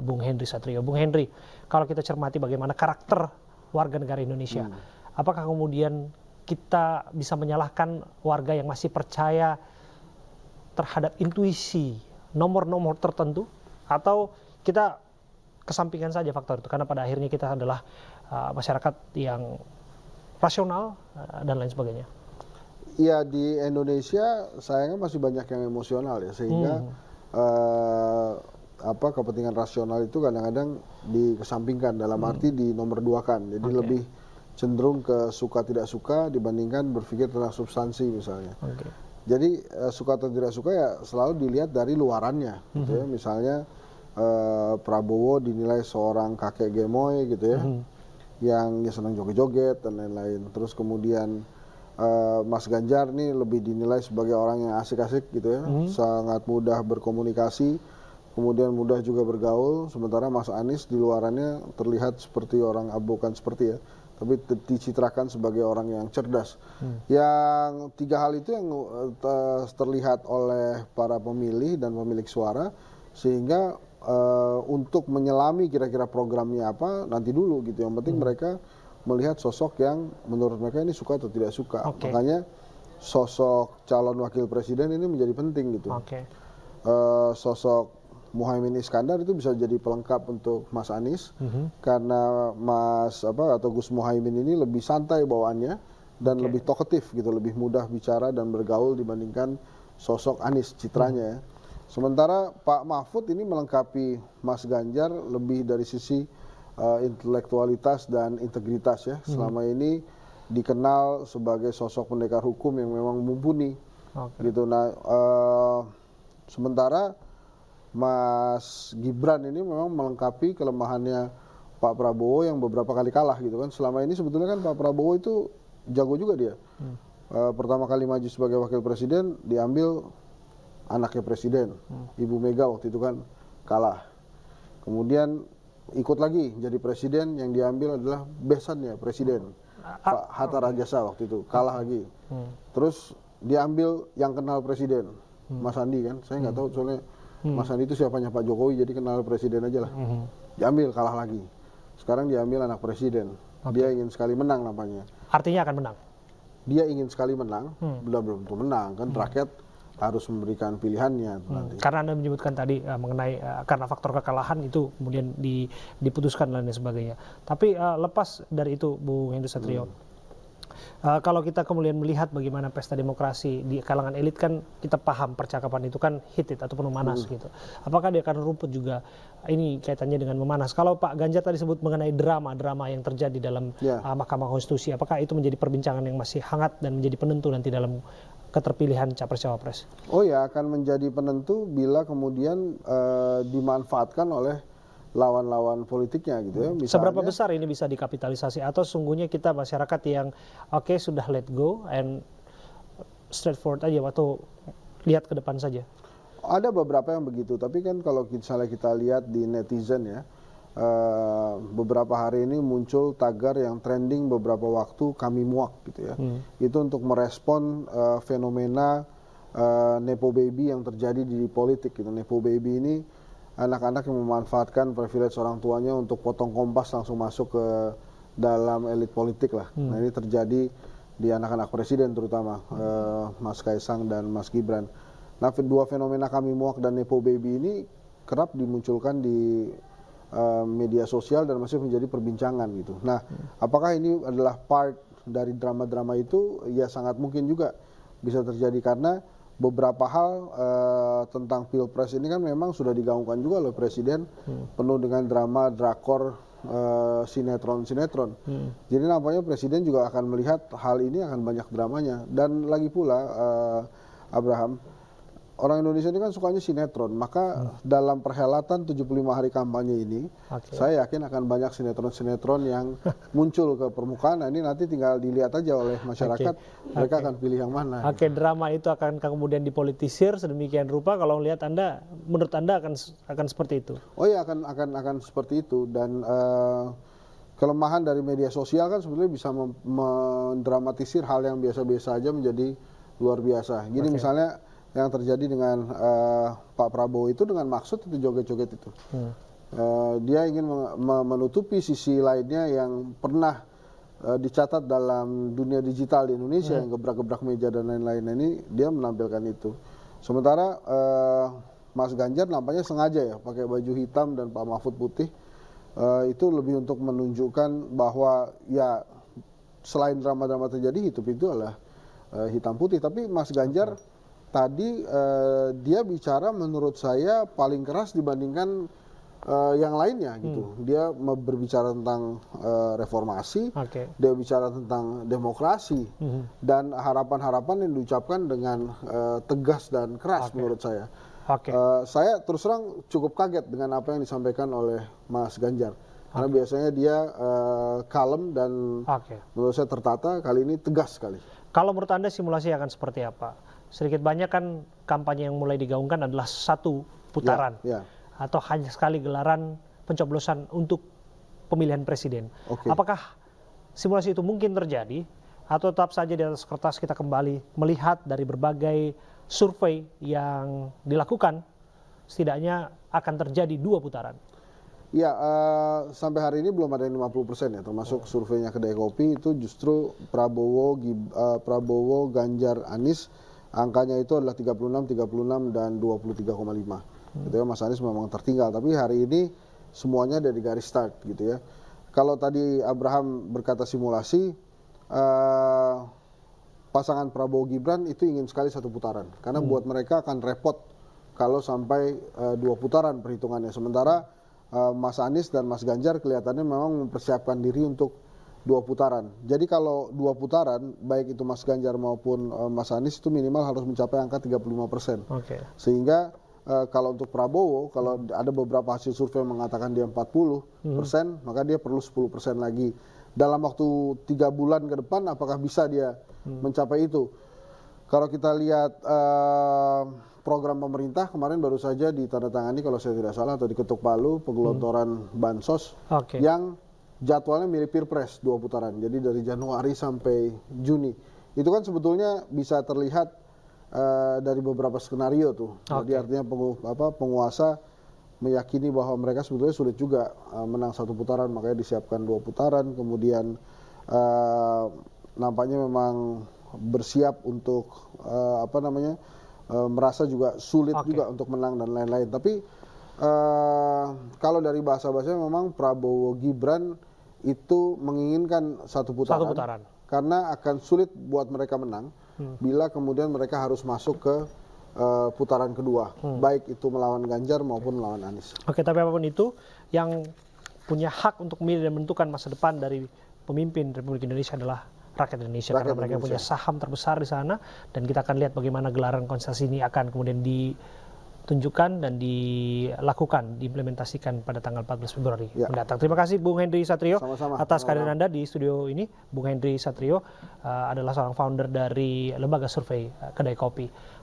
Bung Henry Satrio. Bung Henry, kalau kita cermati bagaimana karakter warga negara Indonesia, apakah kemudian kita bisa menyalahkan warga yang masih percaya terhadap intuisi nomor-nomor tertentu, atau kita kesampingkan saja faktor itu karena pada akhirnya kita adalah masyarakat yang rasional dan lain sebagainya? Ya, di Indonesia sayangnya masih banyak yang emosional ya, sehingga kepentingan rasional itu kadang-kadang dikesampingkan, dalam arti di nomor duakan. Jadi lebih cenderung ke suka tidak suka dibandingkan berpikir tentang substansi misalnya. Jadi suka atau tidak suka ya selalu dilihat dari luarannya gitu ya. Misalnya Prabowo dinilai seorang kakek gemoy gitu ya, yang senang joget-joget dan lain-lain. Terus kemudian Mas Ganjar nih lebih dinilai sebagai orang yang asik-asik gitu ya, sangat mudah berkomunikasi, kemudian mudah juga bergaul. Sementara Mas Anies di luarannya terlihat seperti orang, bukan seperti ya, tapi dicitrakan sebagai orang yang cerdas. Yang tiga hal itu yang terlihat oleh para pemilih dan pemilik suara, sehingga untuk menyelami kira-kira programnya apa nanti dulu gitu. Yang penting mereka melihat sosok yang menurut mereka ini suka atau tidak suka. Makanya sosok calon wakil presiden ini menjadi penting gitu. Sosok Muhaimin Iskandar itu bisa jadi pelengkap untuk Mas Anies, karena atau Gus Muhaimin ini lebih santai bawaannya dan lebih talkative gitu, lebih mudah bicara dan bergaul dibandingkan sosok Anies citranya ya. Sementara Pak Mahfud ini melengkapi Mas Ganjar lebih dari sisi intelektualitas dan integritas ya. Selama ini dikenal sebagai sosok pendekar hukum yang memang mumpuni gitu. Nah, sementara Mas Gibran ini memang melengkapi kelemahannya Pak Prabowo yang beberapa kali kalah gitu kan. Selama ini sebetulnya kan Pak Prabowo itu jago juga dia. Pertama kali maju sebagai wakil presiden diambil anaknya presiden, Ibu Mega waktu itu kan kalah. Kemudian ikut lagi jadi presiden, yang diambil adalah besannya presiden, Pak Hatta Rajasa waktu itu, kalah lagi. Terus diambil yang kenal presiden, Mas Andi kan, saya nggak tahu soalnya Mas Andi itu siapanya Pak Jokowi, jadi kenal presiden aja lah. Diambil, kalah lagi. Sekarang diambil anak presiden, dia ingin sekali menang nampaknya. Artinya akan menang? Dia ingin sekali menang, belum tentu menang kan, rakyat harus memberikan pilihannya nanti. Karena Anda menyebutkan tadi mengenai karena faktor kekalahan itu kemudian diputuskan dan lain sebagainya. Tapi lepas dari itu, Bung Henry Satrio, kalau kita kemudian melihat bagaimana pesta demokrasi di kalangan elit, kan kita paham percakapan itu kan heated ataupun memanas gitu. Apakah dia akan rumput juga? Ini kaitannya dengan memanas. Kalau Pak Ganjar tadi sebut mengenai drama-drama yang terjadi dalam Mahkamah Konstitusi, apakah itu menjadi perbincangan yang masih hangat dan menjadi penentu nanti dalam keterpilihan capres-cawapres? Oh ya, akan menjadi penentu bila kemudian dimanfaatkan oleh lawan-lawan politiknya gitu ya. Misalnya, seberapa besar ini bisa dikapitalisasi, atau sungguhnya kita masyarakat yang sudah let go and straightforward aja atau lihat ke depan saja? Ada beberapa yang begitu, tapi kan kalau misalnya kita lihat di netizen ya, beberapa hari ini muncul tagar yang trending beberapa waktu, kami muak gitu ya. Itu untuk merespon fenomena nepo baby yang terjadi di politik gitu. Nepo baby ini anak-anak yang memanfaatkan privilege orang tuanya untuk potong kompas langsung masuk ke dalam elit politik lah. Nah, ini terjadi di anak-anak presiden terutama, Mas Kaisang dan Mas Gibran. Nah, dua fenomena kami muak dan nepo baby ini kerap dimunculkan di media sosial dan masih menjadi perbincangan gitu. Nah, apakah ini adalah part dari drama-drama itu? Ya sangat mungkin juga bisa terjadi, karena beberapa hal tentang pilpres ini kan memang sudah digaungkan juga oleh presiden, penuh dengan drama, drakor, sinetron-sinetron. Jadi nampaknya presiden juga akan melihat hal ini akan banyak dramanya. Dan lagi pula Abraham, orang Indonesia ini kan sukanya sinetron, maka dalam perhelatan 75 hari kampanye ini, saya yakin akan banyak sinetron-sinetron yang muncul ke permukaan. Nah, ini nanti tinggal dilihat aja oleh masyarakat, mereka akan pilih yang mana. Drama itu akan kemudian dipolitisir sedemikian rupa. Kalau lihat Anda, menurut Anda akan seperti itu? Oh ya, akan seperti itu. Dan kelemahan dari media sosial kan sebetulnya bisa mendramatisir hal yang biasa-biasa aja menjadi luar biasa. Gini misalnya yang terjadi dengan Pak Prabowo itu dengan maksud itu joget-joget itu. Dia ingin menutupi sisi lainnya yang pernah dicatat dalam dunia digital di Indonesia yang gebrak-gebrak meja dan lain-lain. Ini dia menampilkan itu. Sementara Mas Ganjar nampaknya sengaja ya pakai baju hitam dan Pak Mahfud putih. Itu lebih untuk menunjukkan bahwa ya selain drama-drama terjadi hidup itu adalah hitam putih. Tapi Mas Ganjar tadi dia bicara menurut saya paling keras dibandingkan yang lainnya gitu. Dia berbicara tentang reformasi, dia bicara tentang demokrasi dan harapan-harapan yang diucapkan dengan tegas dan keras menurut saya. Saya terus terang cukup kaget dengan apa yang disampaikan oleh Mas Ganjar. Karena biasanya dia kalem dan menurut saya tertata, kali ini tegas sekali. Kalau menurut Anda simulasi akan seperti apa? Sedikit banyak kan kampanye yang mulai digaungkan adalah satu putaran. Atau hanya sekali gelaran pencoblosan untuk pemilihan presiden. Apakah simulasi itu mungkin terjadi atau tetap saja di atas kertas kita kembali melihat dari berbagai survei yang dilakukan setidaknya akan terjadi 2 putaran? Ya, sampai hari ini belum ada yang 50% ya, termasuk surveinya Kedai Kopi itu justru Prabowo, Ganjar, Anies, angkanya itu adalah 36, dan 23,5. Gitu ya, Mas Anies memang tertinggal, tapi hari ini semuanya dari garis start gitu ya. Kalau tadi Abraham berkata simulasi, pasangan Prabowo Gibran itu ingin sekali 1 putaran, karena buat mereka akan repot kalau sampai 2 putaran perhitungannya. Sementara Mas Anies dan Mas Ganjar kelihatannya memang mempersiapkan diri untuk 2 putaran. Jadi kalau 2 putaran, baik itu Mas Ganjar maupun Mas Anies itu minimal harus mencapai angka 35%. Sehingga kalau untuk Prabowo, kalau ada beberapa hasil survei yang mengatakan dia 40%, maka dia perlu 10% lagi. Dalam waktu 3 bulan ke depan, apakah bisa dia mencapai itu? Kalau kita lihat program pemerintah kemarin baru saja ditandatangani kalau saya tidak salah atau diketuk palu penggelontoran bansos yang jadwalnya mirip Pilpres 2 putaran. Jadi dari Januari sampai Juni. Itu kan sebetulnya bisa terlihat dari beberapa skenario tuh. Jadi artinya penguasa meyakini bahwa mereka sebetulnya sulit juga menang 1 putaran, makanya disiapkan 2 putaran. Kemudian nampaknya memang bersiap untuk merasa juga sulit juga untuk menang dan lain-lain. Tapi kalau dari bahasa-bahasanya memang Prabowo Gibran itu menginginkan 1 putaran. Karena akan sulit buat mereka menang bila kemudian mereka harus masuk ke putaran kedua, baik itu melawan Ganjar maupun melawan Anies. Tapi apapun itu, yang punya hak untuk memilih dan menentukan masa depan dari pemimpin Republik Indonesia adalah rakyat Indonesia, karena mereka punya saham terbesar di sana, dan kita akan lihat bagaimana gelaran konsentrasi ini akan kemudian ditunjukkan dan dilakukan, diimplementasikan pada tanggal 14 Februari mendatang. Terima kasih Bung Henry Satrio atas kehadiran Anda di studio ini. Bung Henry Satrio adalah seorang founder dari lembaga survei Kedai Kopi.